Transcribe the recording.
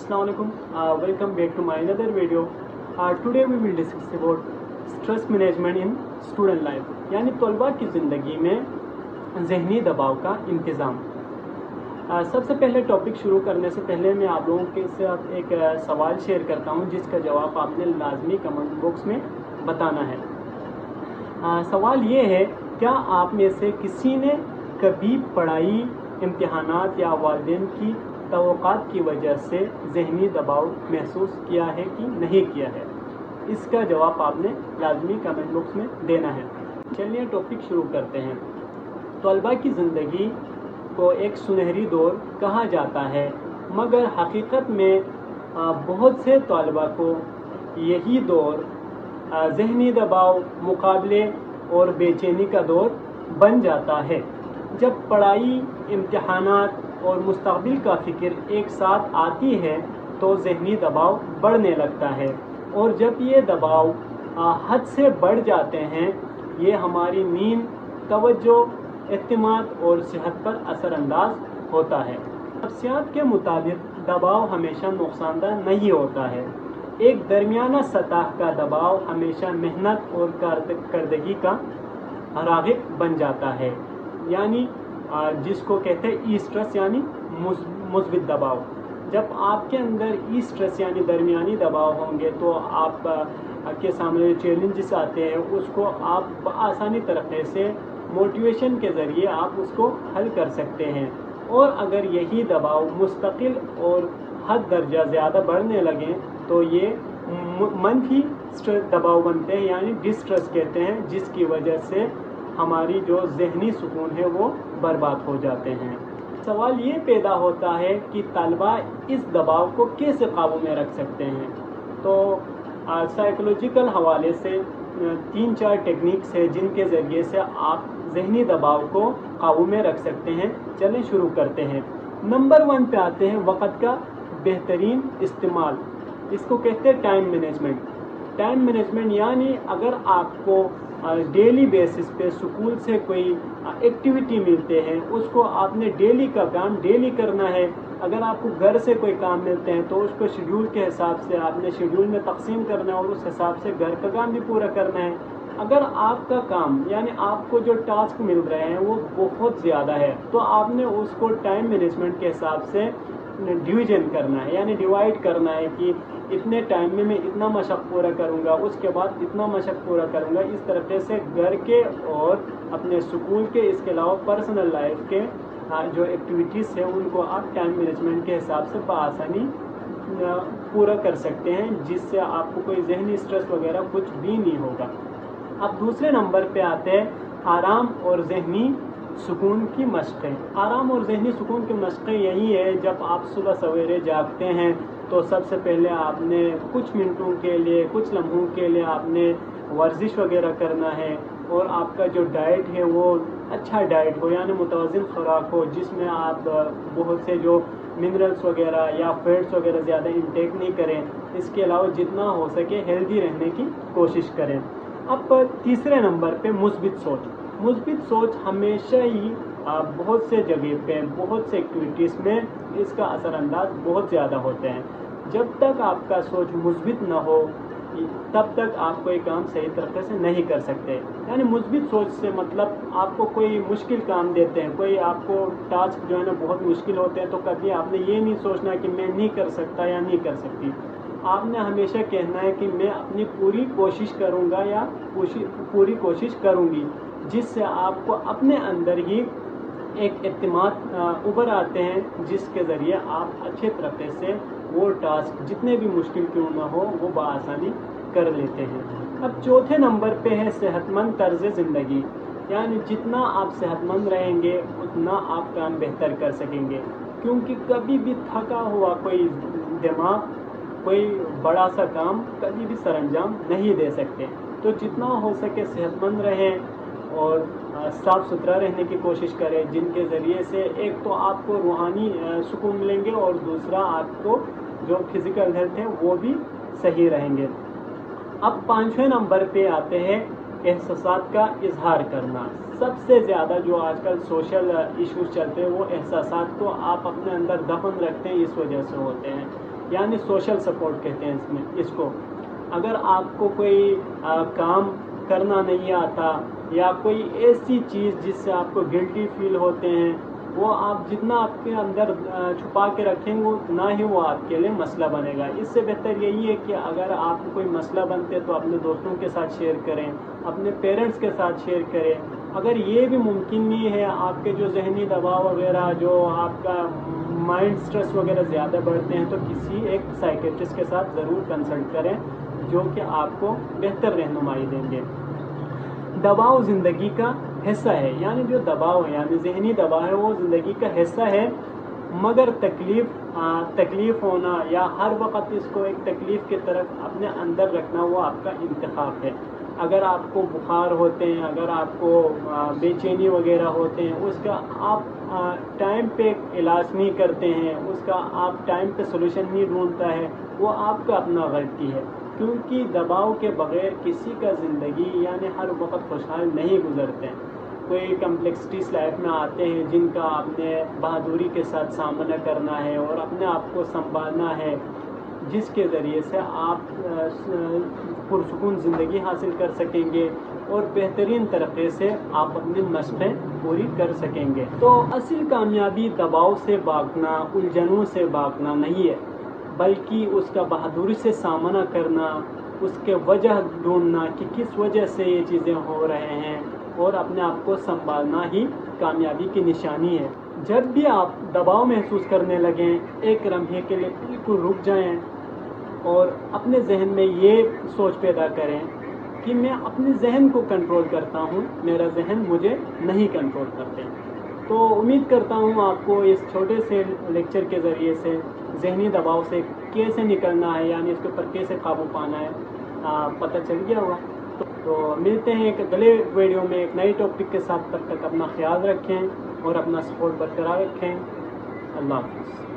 Assalamu alaikum. Welcome back to my another video. Today we will discuss about stress management in student life. यानी तलबा की ज़िंदगी में ज़हनी दबाव का इंतज़ाम। सबसे पहले टॉपिक शुरू करने से पहले मैं आप लोगों के साथ एक सवाल शेयर करता हूं जिसका जवाब आपने लाजमी कमेंट बॉक्स में बताना है। सवाल ये है, क्या आप में से किसी ने कभी पढ़ाई, इम्तिहानात या वालिदैन की तवक्कात की वजह से ज़हनी दबाव महसूस किया है कि नहीं किया है? इसका जवाब आपने लाजमी कमेंट बॉक्स में देना है। चलिए टॉपिक शुरू करते हैं। तलबा की ज़िंदगी को एक सुनहरी दौर कहा जाता है, मगर हकीकत में बहुत से तलबा को यही दौर ज़हनी दबाव, मुकाबले और बेचैनी का दौर बन जाता है। जब पढ़ाई, इम्तिहानात और मुस्तक़बिल का फ़िक्र एक साथ आती है तो ज़हनी दबाव बढ़ने लगता है, और जब ये दबाव हद से बढ़ जाते हैं ये हमारी नींद, तवज्जो, एतमाद और सेहत पर असरअंदाज होता है। नफ्सियात के मुताबिक दबाव हमेशा नुकसानदाह नहीं होता है। एक दरमियाना सतह का दबाव हमेशा मेहनत और कारकर्दगी का राग़िब बन जाता है, यानी जिसको कहते हैं ई स्ट्रेस यानी मुस्बित दबाव। जब आपके अंदर ई स्ट्रेस यानी दरमियानी दबाव होंगे तो आप के सामने चैलेंजेस आते हैं उसको आप आसानी तरीके से मोटिवेशन के ज़रिए आप उसको हल कर सकते हैं। और अगर यही दबाव मुस्तकिल और हद दर्जा ज़्यादा बढ़ने लगें तो ये मनफी स्ट्रेस दबाव बनते हैं, यानी डिस्ट्रेस कहते हैं, जिसकी वजह से हमारी जो ज़हनी सुकून है वो बर्बाद हो जाते हैं। सवाल ये पैदा होता है कि तलबा इस दबाव को कैसे काबू में रख सकते हैं। तो साइकोलॉजिकल हवाले से 3-4 टेक्निक्स है जिनके ज़रिए से आप ज़हनी दबाव को काबू में रख सकते हैं। चलें शुरू करते हैं। नंबर 1 पे आते हैं वक़्त का बेहतरीन इस्तेमाल। इसको कहते हैं टाइम मैनेजमेंट। टाइम मैनेजमेंट यानी अगर आपको डेली बेसिस पे स्कूल से कोई एक्टिविटी मिलते हैं उसको आपने डेली का काम डेली करना है। अगर आपको घर से कोई काम मिलते हैं तो उसको शेड्यूल के हिसाब से आपने शेड्यूल में तकसीम करना है और उस हिसाब से घर का काम भी पूरा करना है। अगर आपका काम यानी आपको जो टास्क मिल रहे हैं वो बहुत ज़्यादा है तो आपने उसको टाइम मैनेजमेंट के हिसाब से डिवीज़न करना है, यानी डिवाइड करना है कि इतने टाइम में मैं इतना मशक पूरा करूंगा, उसके बाद इतना मशक पूरा करूंगा। इस तरीके से घर के और अपने स्कूल के, इसके अलावा पर्सनल लाइफ के जो एक्टिविटीज़ हैं उनको आप टाइम मैनेजमेंट के हिसाब से बआसानी पूरा कर सकते हैं, जिससे आपको कोई ज़हनी स्ट्रेस वगैरह कुछ भी नहीं होगा। अब दूसरे नंबर पे आते हैं आराम और ज़हनी सुकून की मशक़ें। आराम और ज़हनी सुकून की मशक़ें यही है, जब आप सुबह सवेरे जागते हैं तो सबसे पहले आपने कुछ मिनटों के लिए, कुछ लम्हों के लिए आपने वर्जिश वगैरह करना है, और आपका जो डाइट है वो अच्छा डाइट हो, यानी मुतवाज़िन खुराक हो, जिसमें आप बहुत से जो मिनरल्स वगैरह या फैट्स वगैरह ज़्यादा इंटेक नहीं करें। इसके अलावा जितना हो सके हेल्दी रहने की कोशिश करें। अब तीसरे नंबर पे मुस्बित सोच। मुस्बित सोच हमेशा ही बहुत से जगह पे, बहुत से एक्टिविटीज़ में इसका असरअंदाज बहुत ज़्यादा होते हैं। जब तक आपका सोच मुस्बित ना हो तब तक आप कोई काम सही तरीके से नहीं कर सकते। यानी मुस्बित सोच से मतलब आपको कोई मुश्किल काम देते हैं, कोई आपको टास्क जो है ना बहुत मुश्किल होते हैं, तो कभी आपने ये नहीं सोचना कि मैं नहीं कर सकता या नहीं कर सकती। आपने हमेशा कहना है कि मैं अपनी पूरी कोशिश करूँगा या पूरी कोशिश करूँगी, जिससे आपको अपने अंदर ही एक एतमाद उभर आते हैं, जिसके ज़रिए आप अच्छे तरीके से वो टास्क जितने भी मुश्किल क्यों ना हो वो बआसानी कर लेते हैं। अब चौथे नंबर पे है सेहतमंद तर्ज़ ज़िंदगी, यानी जितना आप सेहतमंद रहेंगे उतना आप काम बेहतर कर सकेंगे, क्योंकि कभी भी थका हुआ कोई दिमाग कोई बड़ा सा काम कभी भी सरअंजाम नहीं दे सकते। तो जितना हो सके सेहतमंद रहें और साफ़ सुथरा रहने की कोशिश करें, जिनके ज़रिए से एक तो आपको रूहानी सुकून मिलेंगे और दूसरा आपको जो फिज़िकल हेल्थ है वो भी सही रहेंगे। अब 5वें नंबर पे आते हैं एहसासात का इजहार करना। सबसे ज़्यादा जो आजकल सोशल इश्यूज चलते हैं वो एहसासात को आप अपने अंदर दफन रखते हैं, इस वजह से होते हैं। यानी सोशल सपोर्ट कहते हैं इसको। अगर आपको कोई काम करना नहीं आता या कोई ऐसी चीज़ जिससे आपको गिल्टी फील होते हैं, वो आप जितना आपके अंदर छुपा के रखेंगे उतना ही वो आपके लिए मसला बनेगा। इससे बेहतर यही है कि अगर आपको कोई मसला बनते तो अपने दोस्तों के साथ शेयर करें, अपने पेरेंट्स के साथ शेयर करें। अगर ये भी मुमकिन नहीं है, आपके जो जहनी दबाव वगैरह, जो आपका माइंड स्ट्रेस वगैरह ज़्यादा बढ़ते हैं, तो किसी एक साइकेट्रिस्ट के साथ ज़रूर कंसल्ट करें, जो कि आपको बेहतर रहनुमाई देंगे। दबाव ज़िंदगी का हिस्सा है, यानी जो दबाव है यानी ज़हनी दबाव है वो ज़िंदगी का हिस्सा है, मगर तकलीफ़ होना या हर वक्त इसको एक तकलीफ़ की तरफ अपने अंदर रखना वो आपका इंतखाब है। अगर आपको बुखार होते हैं, अगर आपको बेचैनी वगैरह होते हैं, उसका आप टाइम पे इलाज नहीं करते हैं, उसका आप टाइम पे सलूशन नहीं ढूंढता है, वो आपका अपना गलती है। क्योंकि दबाव के बग़ैर किसी का ज़िंदगी यानी हर वक्त खुशहाल नहीं गुजरते हैं। कोई कम्प्लेक्सिटीज़ लाइफ में आते हैं जिनका आपने बहादुरी के साथ सामना करना है और अपने आप को संभालना है, जिसके ज़रिए से आप पुरसुकून ज़िंदगी हासिल कर सकेंगे और बेहतरीन तरीक़े से आप अपनी मशक़ें पूरी कर सकेंगे। तो असल कामयाबी दबाव से भागना, उलझनों से भागना नहीं है, बल्कि उसका बहादुरी से सामना करना, उसके वजह ढूंढना कि किस वजह से ये चीज़ें हो रहे हैं और अपने आप को संभालना ही कामयाबी की निशानी है। जब भी आप दबाव महसूस करने लगें, एक लम्हे के लिए बिल्कुल रुक जाएं और अपने जहन में ये सोच पैदा करें कि मैं अपने जहन को कंट्रोल करता हूँ, मेरा जहन मुझे नहीं कंट्रोल करते। तो उम्मीद करता हूँ आपको इस छोटे से लेक्चर के ज़रिए से जहनी दबाव से कैसे निकलना है, यानी इसके ऊपर कैसे काबू पाना है, पता चल गया होगा। तो मिलते हैं एक अगले वीडियो में एक नई टॉपिक के साथ। तब तक अपना ख्याल रखें और अपना सपोर्ट बरकरार रखें। अल्लाह हाफ़िज़।